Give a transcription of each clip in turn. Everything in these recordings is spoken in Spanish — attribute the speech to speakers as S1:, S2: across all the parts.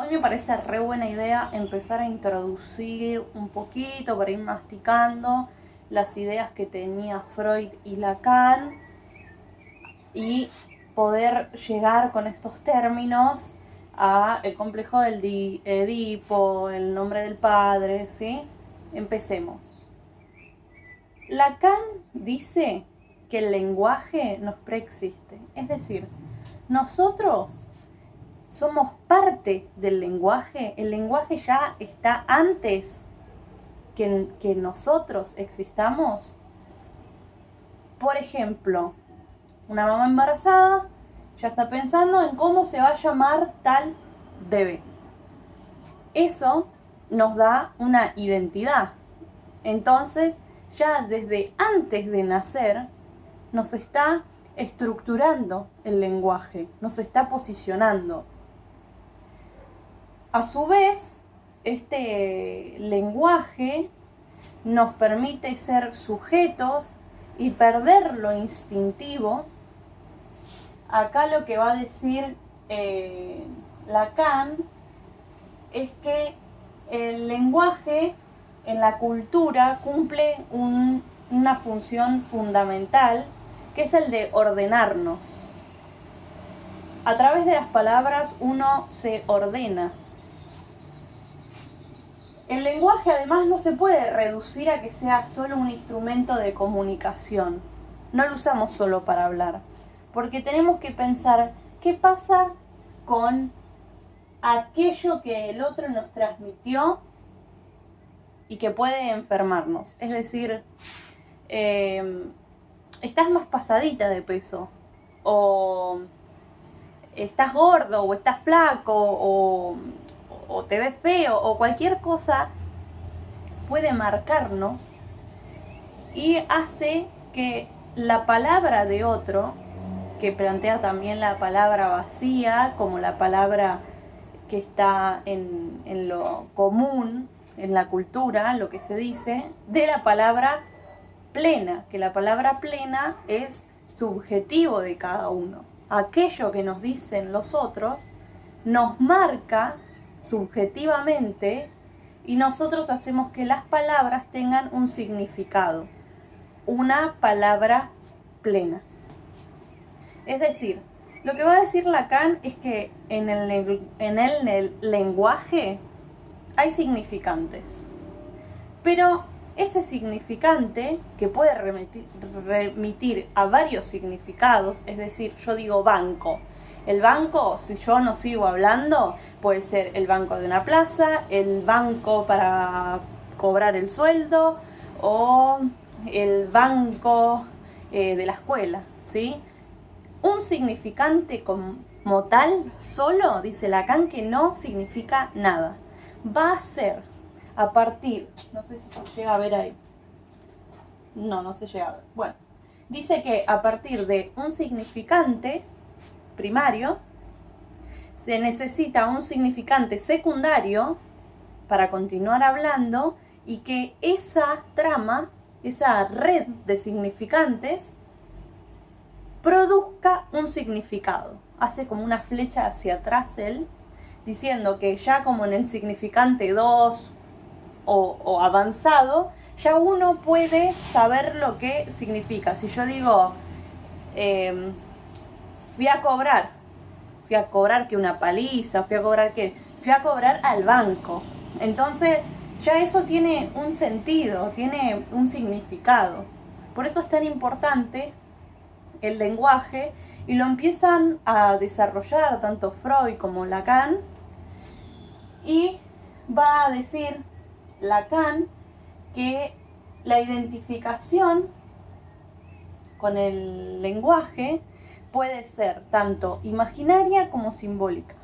S1: Hoy me parece re buena idea empezar a introducir un poquito para ir masticando las ideas que tenía Freud y Lacan y poder llegar con estos términos a el complejo del Edipo, el nombre del padre, ¿sí? Empecemos. Lacan dice que el lenguaje nos preexiste, es decir, nosotros somos parte del lenguaje, el lenguaje ya está antes que nosotros existamos. Por ejemplo, una mamá embarazada ya está pensando en cómo se va a llamar tal bebé. Eso nos da una identidad. Entonces, ya desde antes de nacer, nos está estructurando el lenguaje, nos está posicionando. A su vez, este lenguaje nos permite ser sujetos y perder lo instintivo. Acá lo que va a decir Lacan es que el lenguaje en la cultura cumple una función fundamental, que es el de ordenarnos. A través de las palabras uno se ordena. El lenguaje además no se puede reducir a que sea solo un instrumento de comunicación. No lo usamos solo para hablar, porque tenemos que pensar qué pasa con aquello que el otro nos transmitió y que puede enfermarnos. Es decir, estás más pasadita de peso, o estás gordo, o estás flaco, o te ves feo, o cualquier cosa puede marcarnos y hace que la palabra de otro, que plantea también la palabra vacía como la palabra que está en lo común, en la cultura, lo que se dice, de la palabra plena, que la palabra plena es subjetivo de cada uno. Aquello que nos dicen los otros nos marca subjetivamente y nosotros hacemos que las palabras tengan un significado, una palabra plena. Es decir, lo que va a decir Lacan es que en el lenguaje hay significantes, pero ese significante, que puede remitir a varios significados, es decir, yo digo banco. El banco, si yo no sigo hablando, puede ser el banco de una plaza, el banco para cobrar el sueldo o el banco de la escuela, ¿sí? Un significante como tal, solo, dice Lacan, que no significa nada. Va a ser a partir, no sé si se llega a ver ahí. No se llega a ver. Bueno, dice que a partir de un significante primario, se necesita un significante secundario para continuar hablando y que esa trama, esa red de significantes, produzca un significado. Hace como una flecha hacia atrás él, diciendo que ya como en el significante 2 o avanzado, ya uno puede saber lo que significa. Si yo digo, fui a cobrar que una paliza, fui a cobrar al banco. Entonces ya eso tiene un sentido, tiene un significado. Por eso es tan importante el lenguaje y lo empiezan a desarrollar tanto Freud como Lacan, y va a decir Lacan que la identificación con el lenguaje puede ser tanto imaginaria como simbólica.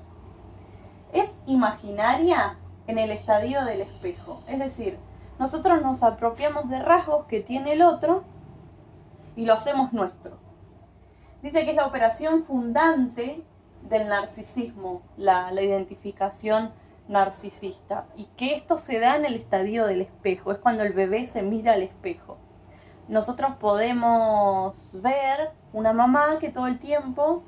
S1: Es imaginaria en el estadio del espejo, es decir, nosotros nos apropiamos de rasgos que tiene el otro y lo hacemos nuestro. Dice que es la operación fundante del narcisismo, la identificación narcisista, y que esto se da en el estadio del espejo, es cuando el bebé se mira al espejo. Nosotros podemos ver una mamá que todo el tiempo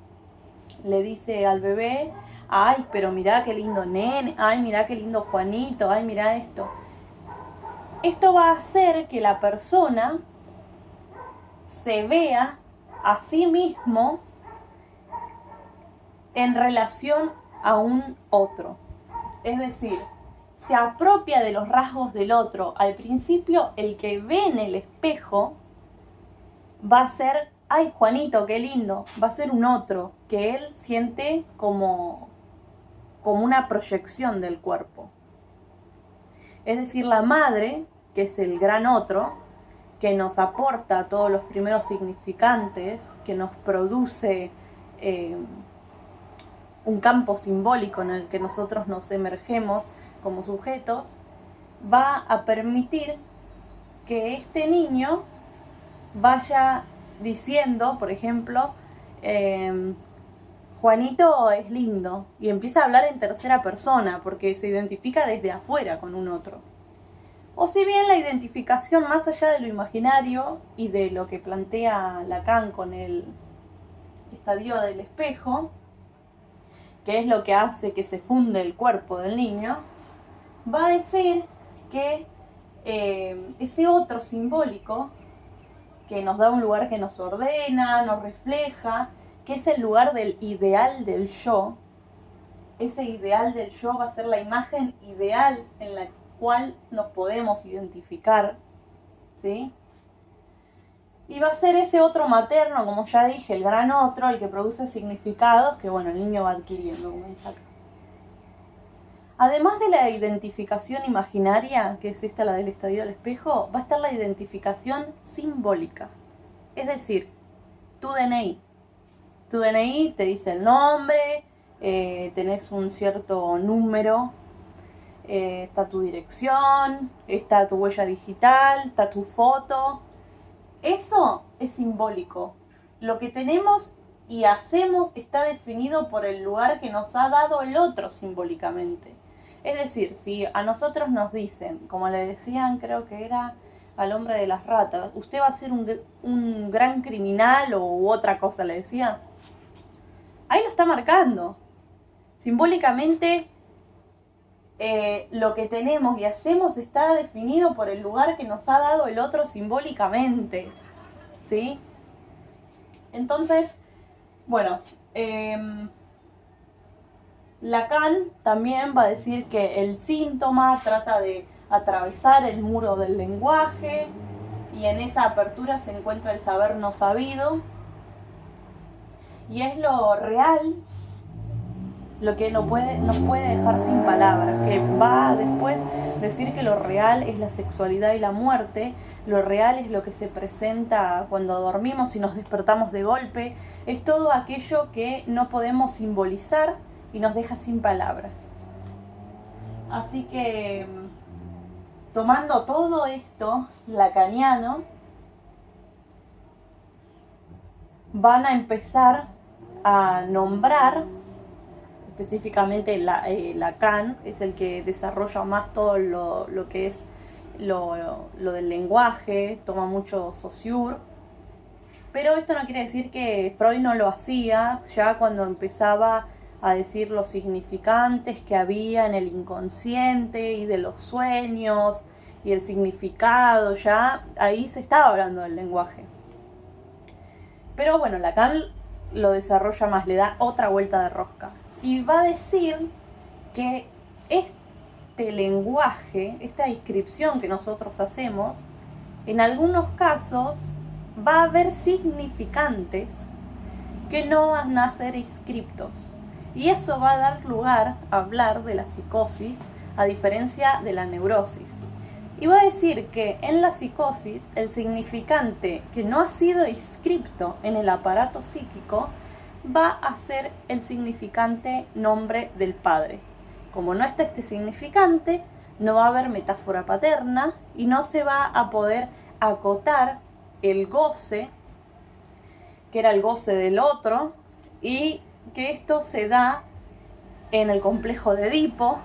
S1: le dice al bebé, ay, pero mirá qué lindo nene, ay, mirá qué lindo Juanito, ay, mirá esto. Esto va a hacer que la persona se vea a sí mismo en relación a un otro. Es decir, se apropia de los rasgos del otro. Al principio, el que ve en el espejo va a ser, ay, Juanito, qué lindo. Va a ser un otro que él siente como una proyección del cuerpo. Es decir, la madre, que es el gran otro, que nos aporta todos los primeros significantes, que nos produce un campo simbólico en el que nosotros nos emergemos como sujetos, va a permitir que este niño vaya diciendo, por ejemplo, Juanito es lindo, y empieza a hablar en tercera persona porque se identifica desde afuera con un otro. O si bien la identificación más allá de lo imaginario y de lo que plantea Lacan con el estadio del espejo, que es lo que hace que se funde el cuerpo del niño, va a decir que ese otro simbólico que nos da un lugar que nos ordena, nos refleja, que es el lugar del ideal del yo, ese ideal del yo va a ser la imagen ideal en la cual nos podemos identificar, ¿sí? Y va a ser ese otro materno, como ya dije, el gran otro, el que produce significados que, bueno, el niño va adquiriendo, como dice acá. Además de la identificación imaginaria, que es esta la del estadio del espejo, va a estar la identificación simbólica. Es decir, tu DNI. Tu DNI te dice el nombre, tenés un cierto número, está tu dirección, está tu huella digital, está tu foto. Eso es simbólico. Lo que tenemos y hacemos está definido por el lugar que nos ha dado el otro simbólicamente. Es decir, si a nosotros nos dicen, como le decían, creo que era al hombre de las ratas, usted va a ser un gran criminal u otra cosa, le decía. Ahí lo está marcando. Simbólicamente, lo que tenemos y hacemos está definido por el lugar que nos ha dado el otro simbólicamente, ¿sí? Entonces, bueno, Lacan también va a decir que el síntoma trata de atravesar el muro del lenguaje y en esa apertura se encuentra el saber no sabido, y es lo real lo que nos puede dejar sin palabras, que va a después decir que lo real es la sexualidad y la muerte, lo real es lo que se presenta cuando dormimos y nos despertamos de golpe, es todo aquello que no podemos simbolizar y nos deja sin palabras. Así que, tomando todo esto lacaniano, van a empezar a nombrar, específicamente Lacan es el que desarrolla más todo lo que es lo del lenguaje, toma mucho Saussure, pero esto no quiere decir que Freud no lo hacía ya cuando empezaba a decir los significantes que había en el inconsciente y de los sueños y el significado, ya ahí se estaba hablando del lenguaje. Pero bueno, Lacan lo desarrolla más, le da otra vuelta de rosca. Y va a decir que este lenguaje, esta inscripción que nosotros hacemos, en algunos casos va a haber significantes que no van a ser inscriptos. Y eso va a dar lugar a hablar de la psicosis, a diferencia de la neurosis. Y va a decir que en la psicosis el significante que no ha sido inscripto en el aparato psíquico va a ser el significante nombre del padre. Como no está este significante, no va a haber metáfora paterna y no se va a poder acotar el goce, que era el goce del otro, y que esto se da en el complejo de Edipo.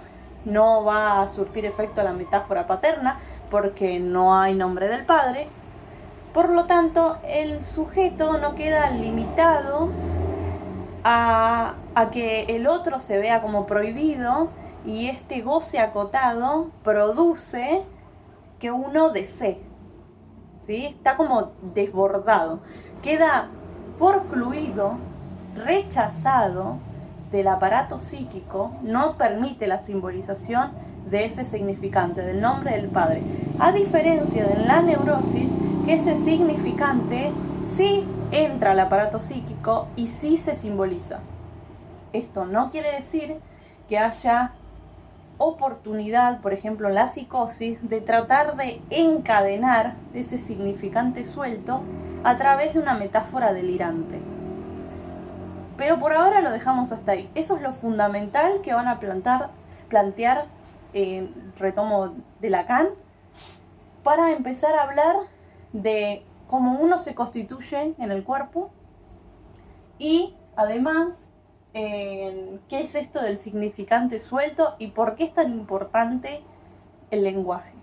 S1: No va a surtir efecto a la metáfora paterna porque no hay nombre del padre. Por lo tanto, el sujeto no queda limitado a a que el otro se vea como prohibido, y este goce acotado produce que uno desee, ¿sí? Está como desbordado, queda forcluido, rechazado del aparato psíquico, no permite la simbolización de ese significante, del nombre del padre. A diferencia de la neurosis, que ese significante sí entra al aparato psíquico y sí se simboliza. Esto no quiere decir que haya oportunidad, por ejemplo en la psicosis, de tratar de encadenar ese significante suelto a través de una metáfora delirante. Pero por ahora lo dejamos hasta ahí. Eso es lo fundamental que van a plantear, retomo de Lacan, para empezar a hablar de cómo uno se constituye en el cuerpo y además qué es esto del significante suelto y por qué es tan importante el lenguaje.